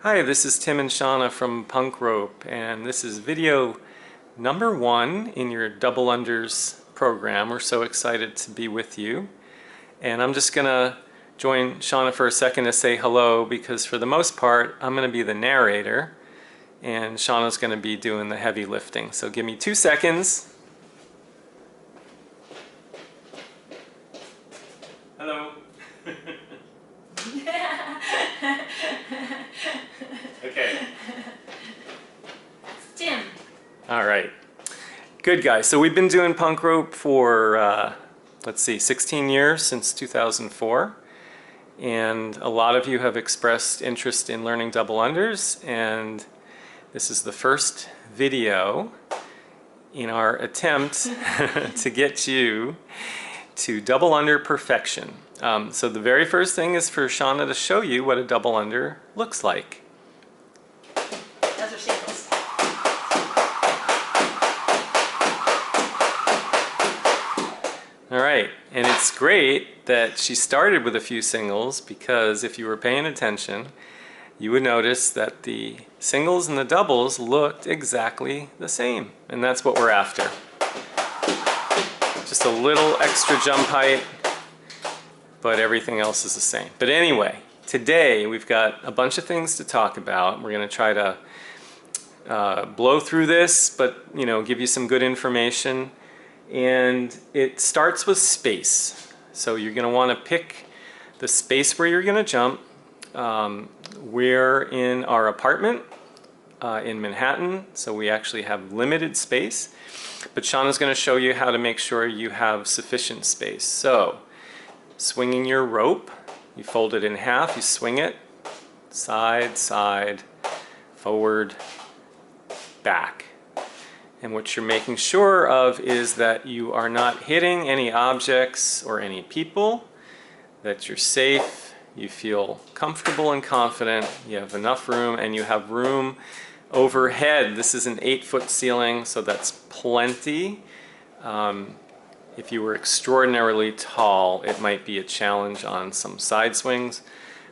Hi, this is Tim and Shana from Punk Rope, and this is video number 1 in your double unders program. We're so excited to be with you. And I'm just gonna join Shana for a second to say hello because for the most part, I'm gonna be the narrator and Shana's gonna be doing the heavy lifting. So give me 2 seconds. Hello. Okay. That's Tim. All right. Good guys. So we've been doing punk rope for, let's see, 16 years, since 2004. And a lot of you have expressed interest in learning double unders. And this is the first video in our attempt to get you to double under perfection. So the very first thing is for Shana to show you what a double under looks like. Those are singles. All right, and it's great that she started with a few singles because if you were paying attention, you would notice that the singles and the doubles looked exactly the same, and that's what we're after. Just a little extra jump height, but everything else is the same. But anyway, today we've got a bunch of things to talk about. We're going to try to blow through this, but give you some good information. And it starts with space. So you're going to want to pick the space where you're going to jump. We're in our apartment in Manhattan, so we actually have limited space. But Shauna's going to show you how to make sure you have sufficient space. So, swinging your rope, you fold it in half, you swing it, side, side, forward, back. And what you're making sure of is that you are not hitting any objects or any people, that you're safe, you feel comfortable and confident, you have enough room, and you have room overhead. This is an 8-foot ceiling, so that's plenty. If you were extraordinarily tall, it might be a challenge on some side swings,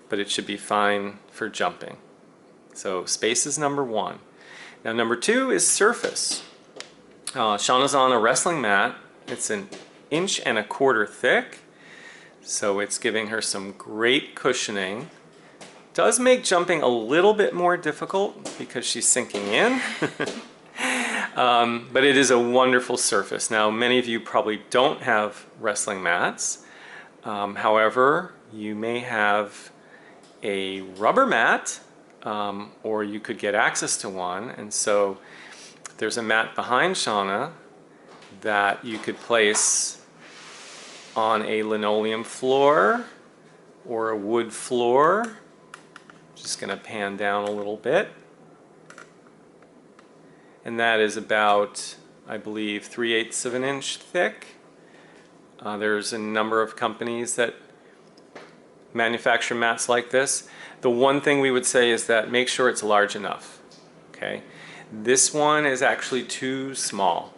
but it should be fine for jumping. So space is number 1. Now number 2 is surface. Shauna's on a wrestling mat. It's 1.25 inches thick, so it's giving her some great cushioning. Does make jumping a little bit more difficult because she's sinking in. But it is a wonderful surface. Now, many of you probably don't have wrestling mats. However, you may have a rubber mat, or you could get access to one. And so there's a mat behind Shana that you could place on a linoleum floor or a wood floor. Just going to pan down a little bit. And that is about, I believe, 3/8 of an inch thick. There's a number of companies that manufacture mats like this. The one thing we would say is that make sure it's large enough. Okay, this one is actually too small.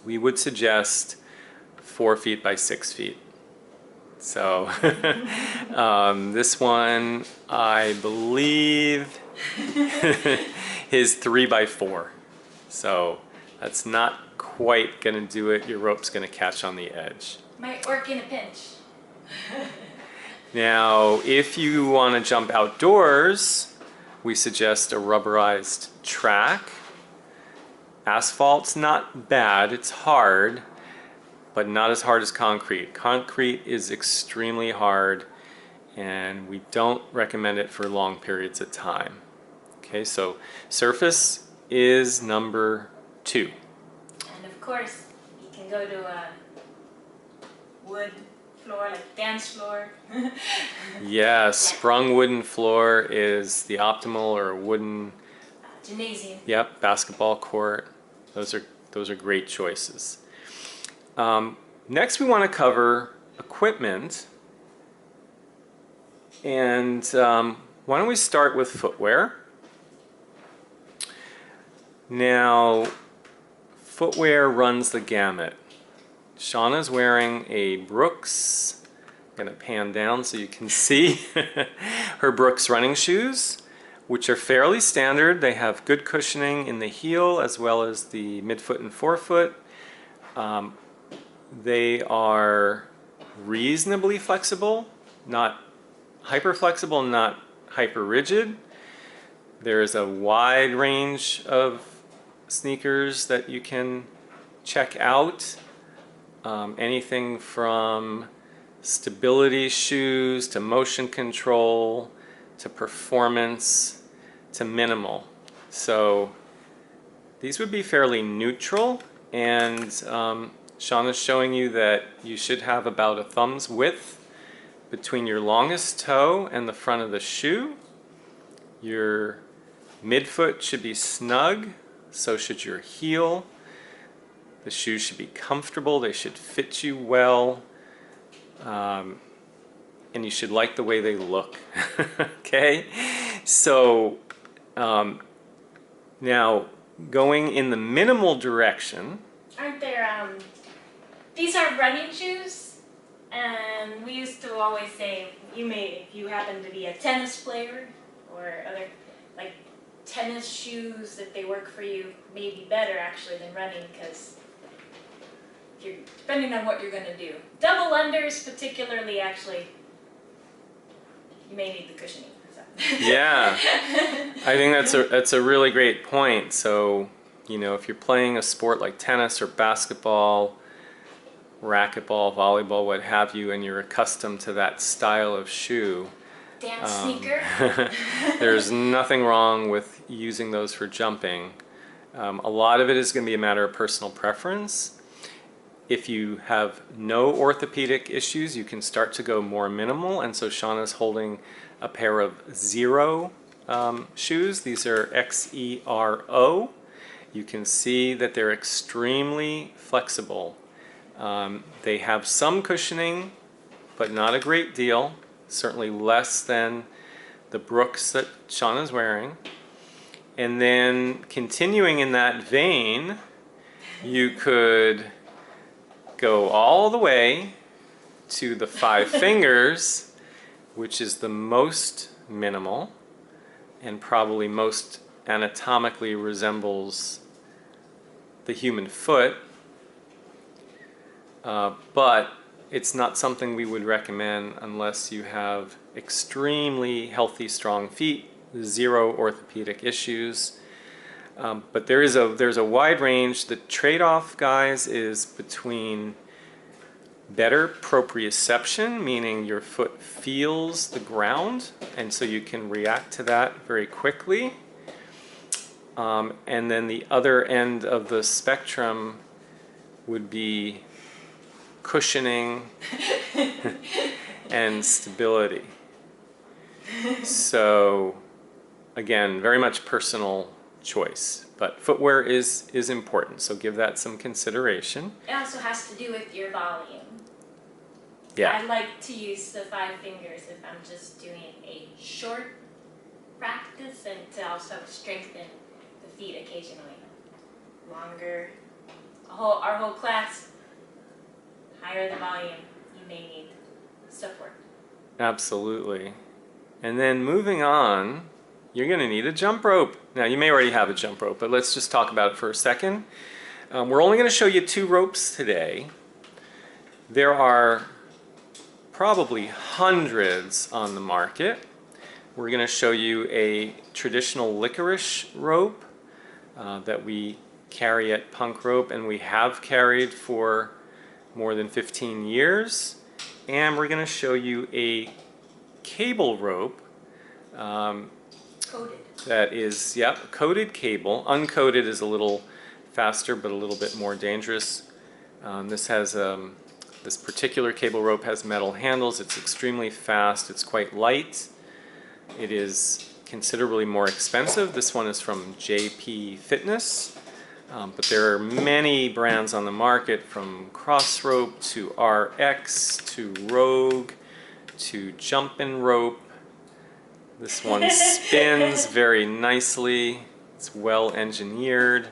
We would suggest 4 feet by 6 feet. So this one, I believe, is 3 by 4. So that's not quite going to do it. Your rope's going to catch on the edge. Might work in a pinch. Now, if you want to jump outdoors, we suggest a rubberized track. Asphalt's not bad. It's hard, but not as hard as concrete. Concrete is extremely hard, and we don't recommend it for long periods of time. Okay, so surface is number 2. And of course, you can go to a wood floor, like dance floor. Yes, sprung wooden floor is the optimal, or a wooden gymnasium. Yep, basketball court. Those are great choices. Next we want to cover equipment, and why don't we start with footwear. Now, footwear runs the gamut. Shauna's wearing a Brooks, I'm going to pan down so you can see her Brooks running shoes. which are fairly standard. They have good cushioning in the heel as well as the midfoot and forefoot. They are reasonably flexible, not hyper flexible, not hyper rigid. There is a wide range of sneakers that you can check out. Anything from stability shoes to motion control to performance to minimal. So these would be fairly neutral, and Shauna's showing you that you should have about a thumb's width between your longest toe and the front of the shoe. Your midfoot should be snug, so should your heel. The shoes should be comfortable, they should fit you well, and you should like the way they look. Okay? So now going in the minimal direction. Aren't there, these are running shoes, and we used to always say, if you happen to be a tennis player or other, like tennis shoes, if they work for you, may be better actually than running, because depending on what you're going to do. Double unders particularly, actually, you may need the cushioning. So. Yeah, I think that's a really great point. So, if you're playing a sport like tennis or basketball, racquetball, volleyball, what have you, and you're accustomed to that style of shoe, dance sneaker. There's nothing wrong with using those for jumping. A lot of it is going to be a matter of personal preference. If you have no orthopedic issues, you can start to go more minimal, and so Shauna's holding a pair of Xero shoes. These are Xero. You can see that they're extremely flexible. They have some cushioning, but not a great deal. Certainly less than the Brooks that Shauna's wearing. And then continuing in that vein, you could go all the way to the 5 fingers, which is the most minimal and probably most anatomically resembles the human foot, but it's not something we would recommend unless you have extremely healthy, strong feet, 0 orthopedic issues. But there's a wide range. The trade-off, guys, is between better proprioception, meaning your foot feels the ground, and so you can react to that very quickly. And then the other end of the spectrum would be cushioning and stability. So again, very much personal choice, but footwear is important, so give that some consideration. It also has to do with your volume. Yeah. I like to use the 5 fingers if I'm just doing a short practice, and to also strengthen the feet occasionally. Longer, our whole class, higher the volume, you may need support. Absolutely. And then moving on, you're going to need a jump rope. Now, you may already have a jump rope, but let's just talk about it for a second. We're only going to show you 2 ropes today. There are probably hundreds on the market. We're going to show you a traditional licorice rope that we carry at Punk Rope, and we have carried for more than 15 years. And we're going to show you a cable rope Coated. that is, yep, coated cable. Uncoated is a little faster but a little bit more dangerous. This particular cable rope has metal handles. It's extremely fast. It's quite light. It is considerably more expensive. This one is from JP Fitness. But there are many brands on the market, from Crossrope to RX to Rogue to Jumpin' Rope. This one spins very nicely. It's well engineered.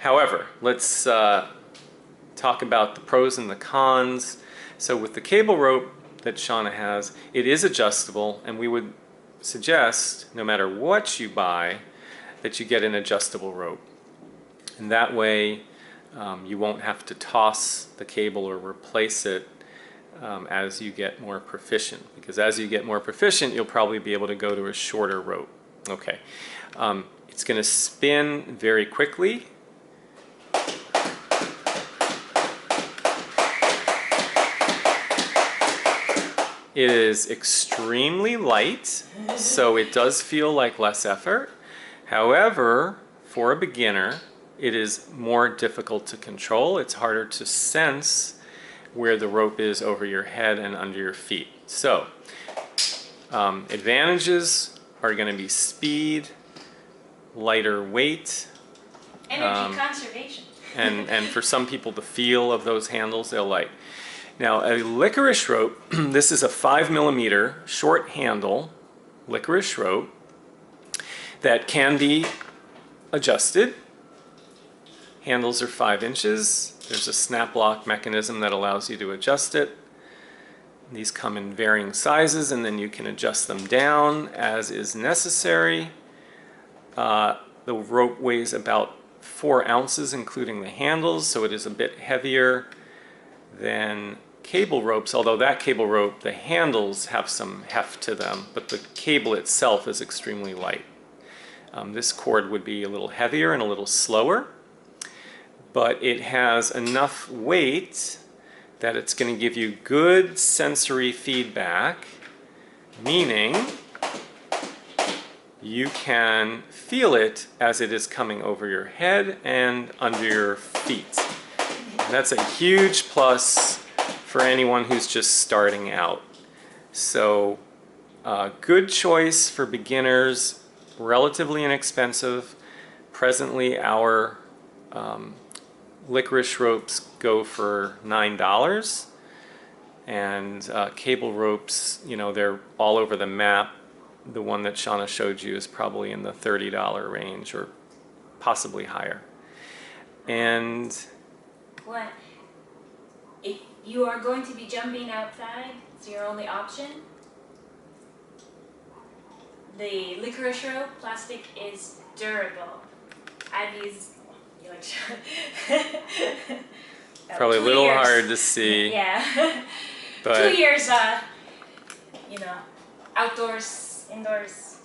However, let's talk about the pros and the cons. So with the cable rope that Shana has, it is adjustable, and we would suggest, no matter what you buy, that you get an adjustable rope. And that way you won't have to toss the cable or replace it as you get more proficient. Because as you get more proficient, you'll probably be able to go to a shorter rope. Okay, it's going to spin very quickly. It is extremely light, so it does feel like less effort. However, for a beginner, it is more difficult to control. It's harder to sense where the rope is over your head and under your feet. So, advantages are going to be speed, lighter weight, Energy conservation. and for some people, the feel of those handles they'll like. Now, a licorice rope, this is a 5mm short handle licorice rope that can be adjusted. Handles are 5 inches. There's a snap lock mechanism that allows you to adjust it. These come in varying sizes, and then you can adjust them down as is necessary. The rope weighs about 4 ounces, including the handles, so it is a bit heavier than cable ropes, although that cable rope, the handles have some heft to them, but the cable itself is extremely light. This cord would be a little heavier and a little slower, but it has enough weight that it's going to give you good sensory feedback, meaning you can feel it as it is coming over your head and under your feet. And that's a huge plus for anyone who's just starting out. So, good choice for beginners, relatively inexpensive. Presently, our licorice ropes go for $9, and cable ropes, you know, they're all over the map. The one that Shana showed you is probably in the $30 range or possibly higher. And What? If you are going to be jumping outside, it's your only option. The licorice rope plastic is durable. I've used probably a little hard to see. Yeah. But 2 years, you know, outdoors, indoors.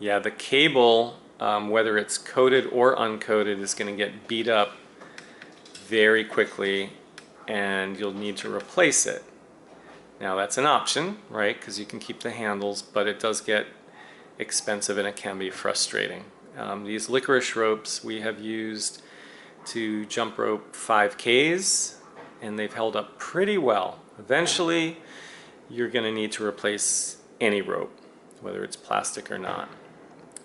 yeah, the cable, whether it's coated or uncoated, is going to get beat up very quickly, and you'll need to replace it. Now that's an option, right? Because you can keep the handles, but it does get expensive and it can be frustrating. These licorice ropes we have used to jump rope 5Ks, and they've held up pretty well. Eventually, you're going to need to replace any rope, whether it's plastic or not.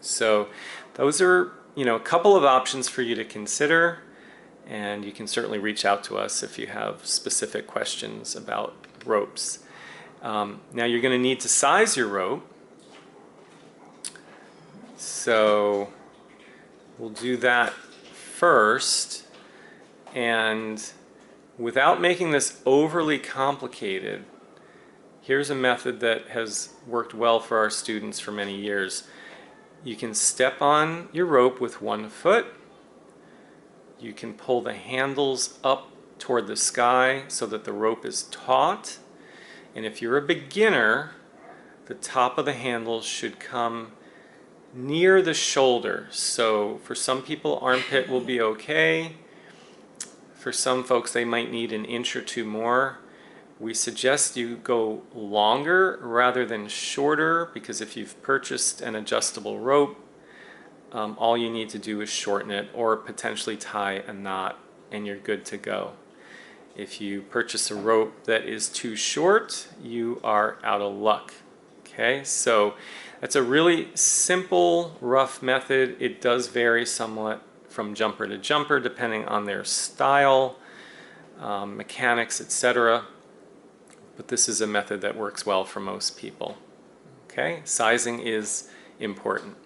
So those are, you know, a couple of options for you to consider, and you can certainly reach out to us if you have specific questions about ropes. Now you're going to need to size your rope. So we'll do that first, and without making this overly complicated, here's a method that has worked well for our students for many years. You can step on your rope with one foot. You can pull the handles up toward the sky so that the rope is taut. And if you're a beginner, the top of the handles should come near the shoulder. So for some people, armpit will be okay. For some folks, they might need an inch or two more. We suggest you go longer rather than shorter, because if you've purchased an adjustable rope, all you need to do is shorten it or potentially tie a knot and you're good to go. If you purchase a rope that is too short, you are out of luck. Okay, so that's a really simple, rough method. It does vary somewhat from jumper to jumper depending on their style, mechanics, etc. But this is a method that works well for most people. Okay, sizing is important.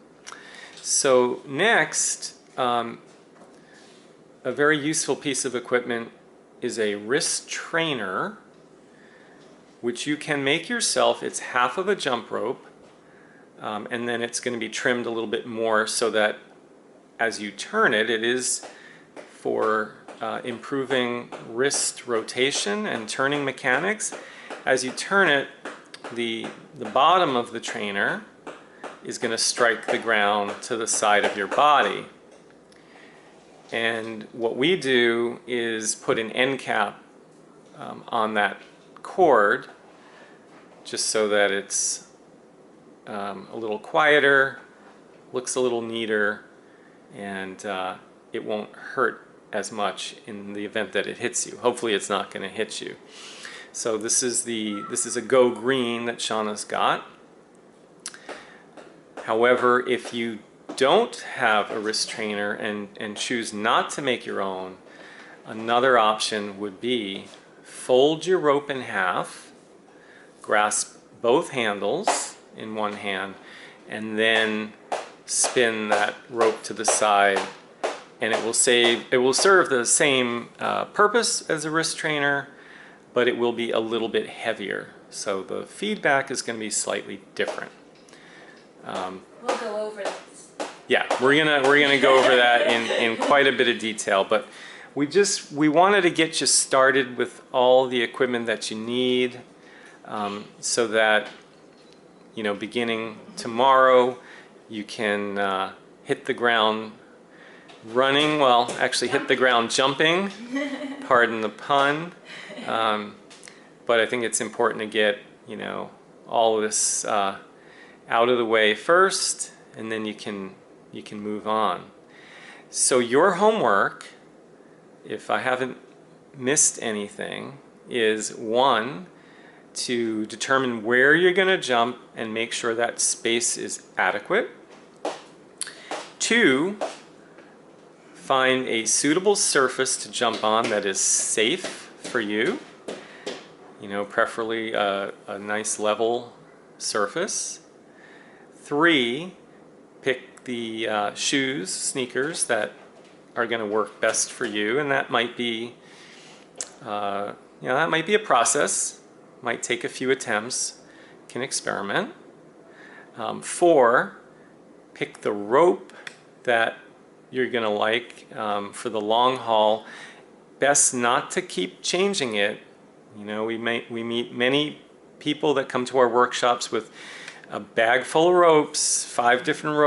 So next, a very useful piece of equipment is a wrist trainer, which you can make yourself. It's half of a jump rope, and then it's going to be trimmed a little bit more so that as you turn it, it is for improving wrist rotation and turning mechanics. As you turn it, the bottom of the trainer is going to strike the ground to the side of your body. And what we do is put an end cap on that cord just so that it's a little quieter, looks a little neater, and it won't hurt as much in the event that it hits you. Hopefully it's not going to hit you. So this is a Go Green that Shana's got. However, if you don't have a wrist trainer and choose not to make your own, another option would be fold your rope in half, grasp both handles in one hand, and then spin that rope to the side, and it will serve the same purpose as a wrist trainer, but it will be a little bit heavier. So the feedback is going to be slightly different. We'll go over this. Yeah, we're gonna go over that in quite a bit of detail, but we wanted to get you started with all the equipment that you need, so that beginning tomorrow you can hit the ground running. Well, actually hit the ground jumping. Pardon the pun. But I think it's important to get all of this out of the way first, and then you can move on. So your homework, if I haven't missed anything, is 1, to determine where you're going to jump and make sure that space is adequate. 2, find a suitable surface to jump on that is safe for you. Preferably a nice level surface. 3, pick the shoes, sneakers that are going to work best for you, and that might be, that might be a process. Might take a few attempts. Can experiment. 4, pick the rope that you're going to like for the long haul. Best not to keep changing it. We meet many people that come to our workshops with a bag full of ropes, 5 different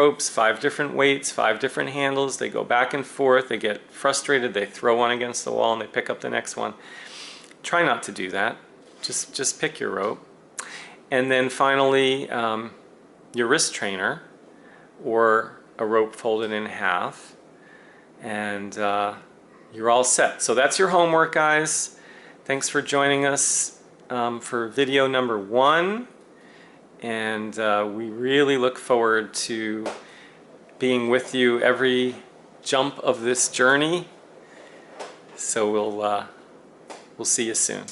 weights, 5 different handles. They go back and forth, they get frustrated, they throw one against the wall and they pick up the next one. Try not to do that. Just pick your rope. And then finally, your wrist trainer or a rope folded in half, and you're all set. So that's your homework, guys. Thanks for joining us for video number 1. And we really look forward to being with you every jump of this journey. So we'll see you soon.